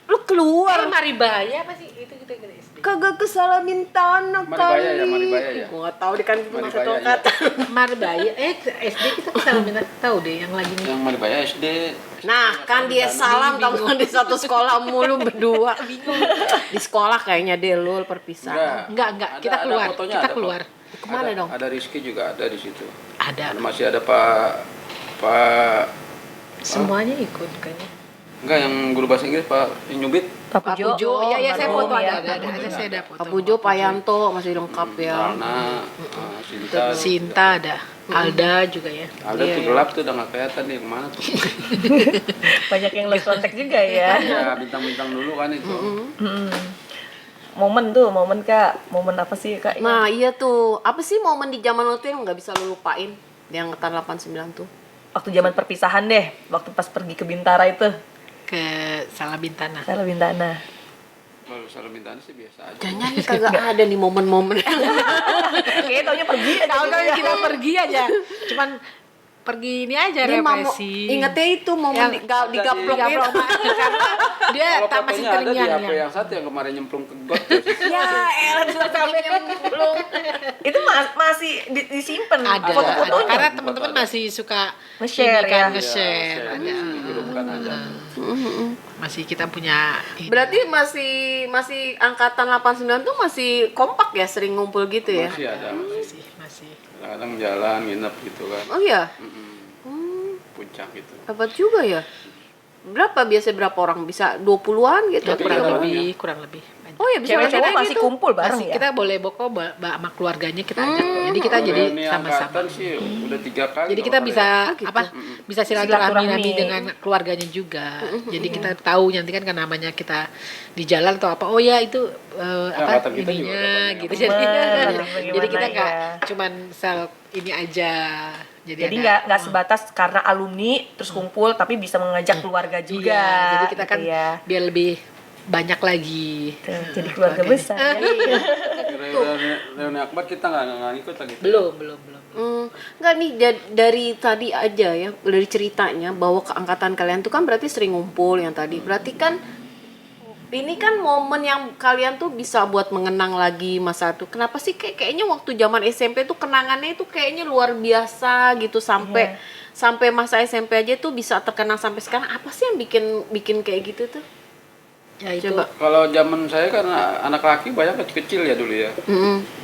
lu keluar Maribaya apa sih? Itu kita SD. kagak ke Salabintana Maribaya ya, kali. Maribaya ya. Gue nggak tahu deh kan cuma Maribaya, satu iya. angkatan. Marbaya, SD kita ke Salabintana tahu deh yang lagi nih. Yang Maribaya SD. Nah, kan dia salam kamu kan di satu sekolah mulu berdua. Bingung. Di sekolah kayaknya deh lu perpisahan. Enggak, kita Ada keluar. fotonya, Kita ada kok. keluar. Kemana Ada- dong? Ada Rizky juga ada di situ. Ada. Masih ada Pak Semuanya ikut kayaknya. Enggak, yang guru bahasa Inggris Pak yang nyubit. Pak Pak Pujo. Pujo. Iya, saya almarhum foto ya. ada saya ada foto. Pak Pujo, Pak Yanto masih lengkap ya. Rana, Sinta. Sinta ada, Alda juga ya. Ada tuh gelap tuh udah nggak kelihatan nih kemana tuh. Banyak yang lost contact juga ya. Ya bintang-bintang dulu kan itu. Momen Kak, momen apa sih Kak? Nah iya tuh, apa sih momen di zaman waktu yang nggak bisa lu lupain di angkatan 89 tuh? Waktu zaman perpisahan deh, waktu pas pergi ke Bintara itu, Ke Salabintana. Salah Bintana. Kalau salah mintaan sih biasa aja. Jangan nih kagak ada nih momen-momen. Kayaknya taunya pergi aja. Tahu gitu kan ya. kita pergi aja. Cuman pergi ini aja Dia refreshing. ingetnya itu momen Yang digaplok itu. karena dia Kalau tak masih fotonya ada di terngiang HP yang satu yang kemarin nyemplung ke got tuh. Ya, elah dulu sampai nyemplung. Itu masih disimpan ada, foto-fotonya. ada. Karena teman-teman masih suka Nge-share ini kan, ya. nge-share. Ada. Dikirimkan ada. Masih kita punya ini. Berarti masih angkatan 89 tuh masih kompak ya, sering ngumpul gitu ya? Masih ada. masih. Kadang-kadang jalan nginep gitu kan. Oh iya, Puncak gitu. hebat juga ya. Berapa orang? Bisa 20-an gitu? Ya, atau kurang 30? lebih, kurang lebih. Banyak. Oh ya bisa Cewek-cowok lebih masih gitu. kumpul bareng Masih ya. kita boleh boko sama keluarganya kita ajak. Jadi kita Kalau jadi ini sama-sama. angkatan sih udah 3 kali. Jadi kalau kita kali bisa ya. Oh, gitu. apa? Bisa silaturahmi Silaturahmi. nanti dengan keluarganya juga. Jadi kita tahu nanti kan namanya kita di jalan atau apa. Oh ya itu apa angkatan kita juga ininya ada banyak. gitu. Teman, Jadi kita bagaimana nggak ya. cuman sel ini aja. Jadi ada- nggak sebatas karena alumni terus kumpul, tapi bisa mengajak keluarga juga. Iya, jadi kita kan gitu ya. biar lebih banyak lagi. Tuh, jadi keluarga besar. Ya. Reuni Akbar kita nggak ngikut lagi. Belum. Enggak nih dari tadi aja ya, dari ceritanya bahwa keangkatan kalian tuh kan berarti sering ngumpul yang tadi. Berarti kan ini kan momen yang kalian tuh bisa buat mengenang lagi masa itu. Kenapa sih kayaknya waktu zaman SMP tuh kenangannya itu kayaknya luar biasa gitu sampai masa SMP aja tuh bisa terkenang sampai sekarang. Apa sih yang bikin kayak gitu tuh? Ya itu. Coba. Kalau zaman saya kan anak laki banyak kecil ya dulu ya.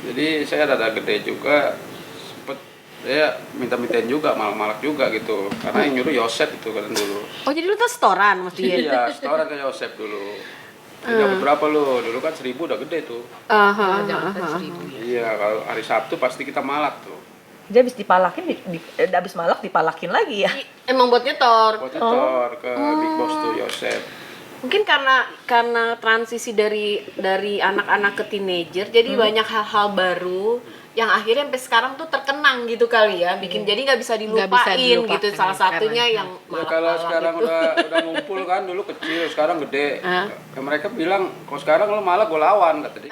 Jadi saya rada gede juga, sempet saya minta-mintain juga, malak-malak juga gitu. Karena yang nyuruh Yosep itu kan dulu. Oh jadi lu tuh setoran mesti ya? Iya, setoran ke Yosep dulu. Jadi dapat berapa lu? Dulu kan 1.000 udah gede tuh. Jangan 1.000 ya. Iya, kalau hari Sabtu pasti kita malak tuh. Dia habis dipalakin, habis malak dipalakin lagi ya. Emang buat nyetor. Buat nyetor ke Big Boss tuh Yosep. Mungkin karena transisi dari anak-anak ke teenager, jadi banyak hal-hal baru yang akhirnya sampai sekarang tuh terkenang gitu kali ya, bikin jadi nggak bisa dilupain dilupakan gitu. Salah ya, satunya karena- yang Ya kalau sekarang itu. udah ngumpul kan, dulu kecil, sekarang gede. Ya, mereka bilang, kalau sekarang lo malah gue lawan kata dia.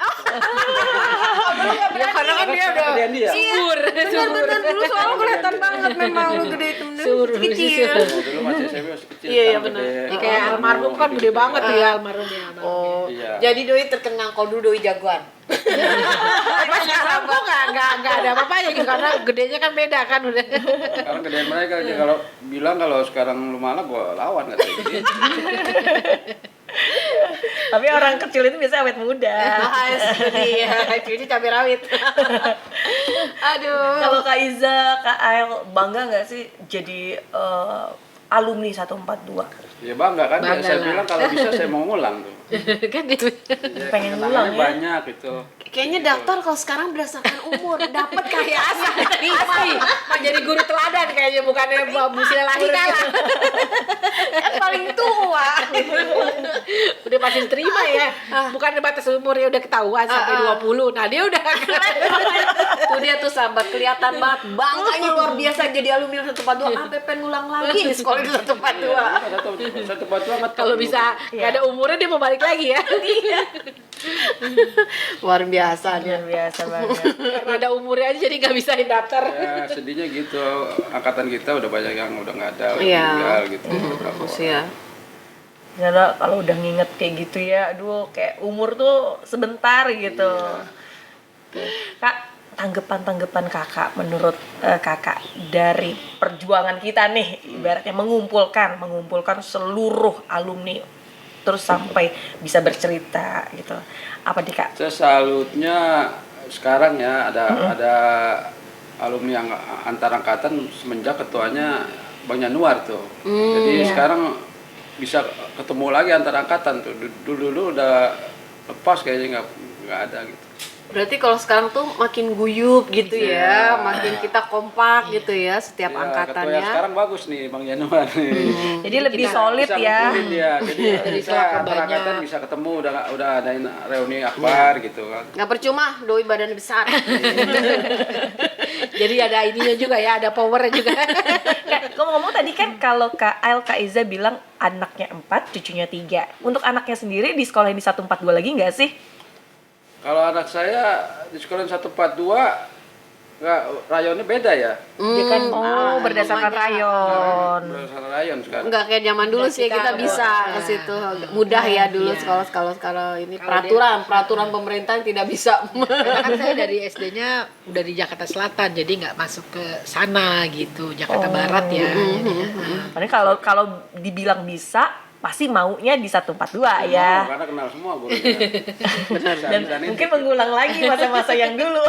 Ya karena kan dia udah Gedean dia. Subur. bener-bener dulu soalnya kelihatan banget memang lu gede itu Subur. kecil. Oh, dulu masih SMP masih kecil. Iya, iya, sekarang benar. gede. Ya, kayak almarhum kan gede banget tuh ya almarhum ya. Oh, Iya. jadi doi terkenang kalau dulu doi jagoan. Apa sekarang kok nggak ada apa-apanya gitu karena gedenya kan beda kan udah. Sekarang gedean mereka dia kalau bilang kalau sekarang lu malah gue lawan kata dia. Tapi orang kecil itu biasanya awet muda. Jadi cabai rawit. Aduh. Kalau Kak Iza, Kak Ael bangga nggak sih jadi alumni 142? Ya bangga kan, Bangga saya lah. bilang kalau bisa saya mau ngulang tuh. Kan dia Pengen Kenangannya ngulang ya? banyak gitu. Kayaknya daftar kalau sekarang berdasarkan umur dapat kayak asal pasti mau jadi guru teladan kayaknya bukannya Bu Sila lahir kalah. kan paling tua. Udah pasti terima ya. Bukan batas umurnya udah ketahuan sampai 20. Nah, dia udah Tuh dia tuh sahabat kelihatan banget bangganya luar biasa jadi alumni 142 sampai pengen ngulang lagi di sekolah di 142. Satu batu amat. kalau bisa nggak ada umurnya dia mau balik lagi ya. Luar biasa dia. Luar biasa banget. Karena ada umurnya aja jadi nggak bisa daftar. Ya sedihnya gitu, angkatan kita udah banyak yang udah nggak ada, udah Iya. meninggal gitu. Beberapa Terus orang. ya. Karena kalau udah nginget kayak gitu ya, aduh kayak umur tuh sebentar gitu. Kak, tanggapan kakak menurut kakak dari perjuangan kita nih, ibaratnya mengumpulkan seluruh alumni terus sampai bisa bercerita gitu. Apa nih Kak? Saya salutnya sekarang ya ada alumni yang antar angkatan semenjak ketuanya Bang Januar tuh. Jadi sekarang bisa ketemu lagi antar angkatan tuh. Dulu udah lepas kayaknya nggak ada gitu. Berarti kalau sekarang tuh makin guyup gitu ya, makin kita kompak gitu ya setiap Ya, ketua yang angkatannya. sekarang bagus nih Bang Januar nih. Jadi lebih kita solid Bisa ya. ngumpulin dia. Jadi kita kelompok antar banyak. angkatan bisa ketemu udah adain reuni akbar gitu kan. Nggak percuma, doi badan besar. Jadi ada ininya juga ya, ada powernya juga. Ngomong-ngomong tadi kan kalau Kak Ail, Kak Iza bilang anaknya 4, cucunya 3. Untuk anaknya sendiri di sekolah di 142 lagi nggak sih? Kalau anak saya di sekolah 142 nggak rayonnya beda ya. Dia kan berdasarkan rayon. Berdasarkan rayon sekarang. Enggak kayak zaman dulu sih kita bisa ke situ. Mudah ya dulu sekolah ini peraturan pemerintah yang tidak bisa. Karena kan saya dari SD-nya udah di Jakarta Selatan, jadi nggak masuk ke sana gitu, Jakarta Barat ya. Jadinya. Padahal kalau dibilang bisa, pasti maunya di 142 ya. Karena kenal semua gurunya. Dan mungkin mengulang lagi masa-masa yang dulu.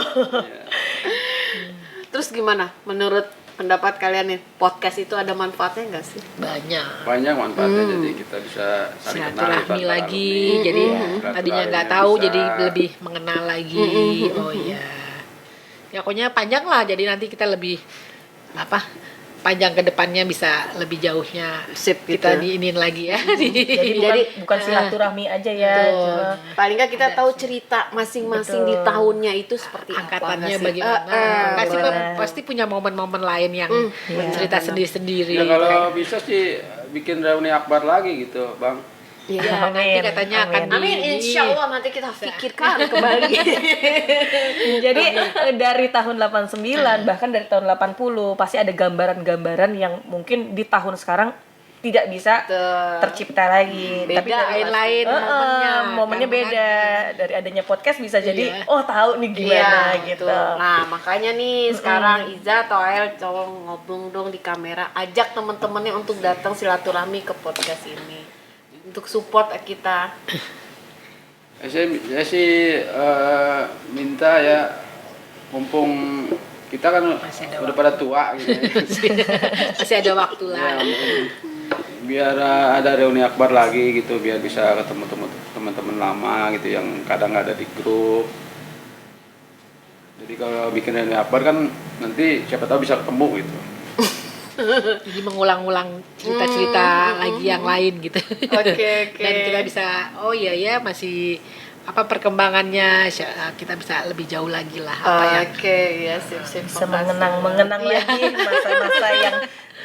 Terus gimana menurut pendapat kalian nih, podcast itu ada manfaatnya nggak sih? Banyak. Banyak manfaatnya, jadi kita bisa saling kenal Silaturahmi antar lagi, alumni. jadi Silaturahminya tadinya nggak tahu bisa. jadi lebih mengenal lagi. Oh iya. Ya pokoknya panjang lah, jadi nanti kita lebih panjang ke depannya bisa lebih jauhnya Sip gitu kita ya. diinin lagi ya. Jadi bukan silaturahmi aja ya. Betul. cuma Paling nggak kita tahu cerita masing-masing di tahunnya itu seperti angkatannya apa nggak sih? bagaimana. Pasti benar. pasti punya momen-momen lain yang cerita sendiri-sendiri. Ya kalau bisa sih bikin reuni akbar lagi gitu, Bang. Ya, nanti katanya akan Amin, insya Allah nanti kita pikirkan kembali. Jadi dari tahun 89 bahkan dari tahun 80 pasti ada gambaran-gambaran yang mungkin di tahun sekarang tidak bisa tercipta lagi. Beda, lain-lain momennya kan. beda. Dari adanya podcast bisa jadi Iya. tahu nih gimana Iya, gitu. betul. Nah, makanya nih sekarang Iza atau Ael tolong ngobrol dong di kamera, ajak teman-temannya untuk datang silaturahmi ke podcast ini. Untuk support kita. Saya sih minta ya, mumpung kita kan udah pada tua gitu ya. Masih ada waktu Ya, lah. biar ada reuni akbar lagi gitu, biar bisa ketemu teman-teman lama gitu yang kadang nggak ada di grup. Jadi kalau bikin reuni akbar kan nanti siapa tahu bisa ketemu gitu. Jadi mengulang-ulang cerita-cerita lagi yang lain gitu. Oke. Dan kita bisa masih perkembangannya kita bisa lebih jauh lagi lah Oke, ya sip. Bisa mengenang lagi masa-masa yang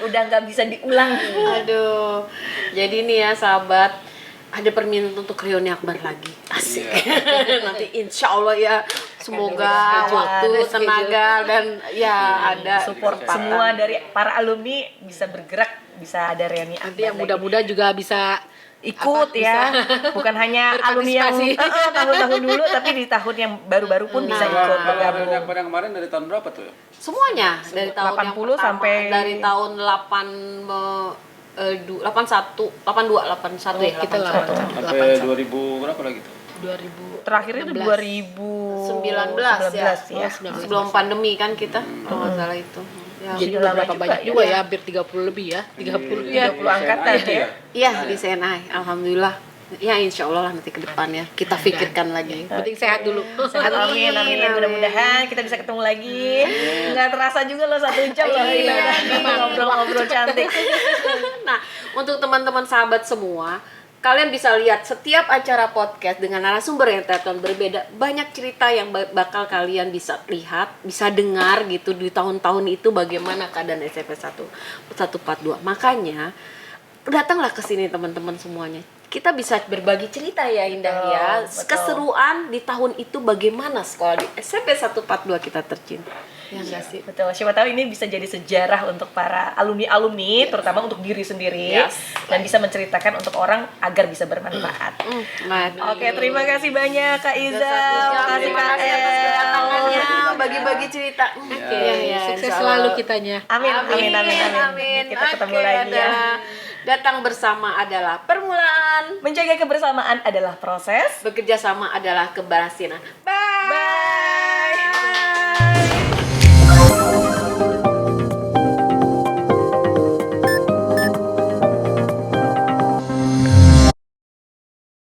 udah nggak bisa diulang. Aduh. Jadi nih ya sahabat, ada permintaan untuk reuni akbar lagi. Asik. Nanti insya Allah ya, semoga waktu, tenaga dan ya ada Support kesempatan. semua dari para alumni bisa bergerak, bisa ada reuni nanti akbar yang lagi. muda-muda juga bisa ikut ya, bukan hanya alumni yang Berpartisipasi. tahun-tahun dulu, tapi di tahun yang baru-baru pun bisa ikut Kalau bergabung. reuni akbar yang kemarin dari tahun berapa tuh? Semuanya dari tahun 80 yang pertama, sampai- dari tahun 81, 82, 81 ya. kita 81. Sampai 2000 berapa lagi tuh? 2000 Terakhirnya itu 19 ya. ya. Sebelum pandemi kan kita, kalau nggak salah itu. Ya. jadi Sudah lama berapa juga banyak ya. juga ya, hampir 30 lebih ya, 30 ya. 30 angkatan ya. Iya di CNI, alhamdulillah. Ya insya Allah lah nanti ke depannya kita pikirkan lagi. Penting sehat dulu. Sehat, amin. Mudah-mudahan kita bisa ketemu lagi. Nggak terasa juga loh 1 jam loh ini. Ngobrol-ngobrol cantik. Nah, untuk teman-teman sahabat semua, kalian bisa lihat setiap acara podcast dengan narasumber yang terton berbeda, banyak cerita yang bakal kalian bisa lihat, bisa dengar gitu di tahun-tahun itu bagaimana keadaan SMP 142. Makanya datanglah ke sini teman-teman semuanya. Kita bisa berbagi cerita ya Indah ya. Betul. Keseruan di tahun itu bagaimana sekolah di SMP 142 kita tercinta. Ya enggak sih? Betul, siapa tahu ini bisa jadi sejarah untuk para alumni-alumni, terutama untuk diri sendiri, Yes. dan bisa menceritakan untuk orang agar bisa bermanfaat. Nah, Oke, terima kasih banyak Kak Iza, makasih terima Kak kasih atas El. kedatangannya, bagi-bagi cerita. Oke, ya, Sukses insya selalu Allah. kitanya. Amin. Kita ketemu Oke, lagi ya. Datang bersama adalah permulaan, Menjaga kebersamaan adalah proses. bekerja sama adalah keberhasilan.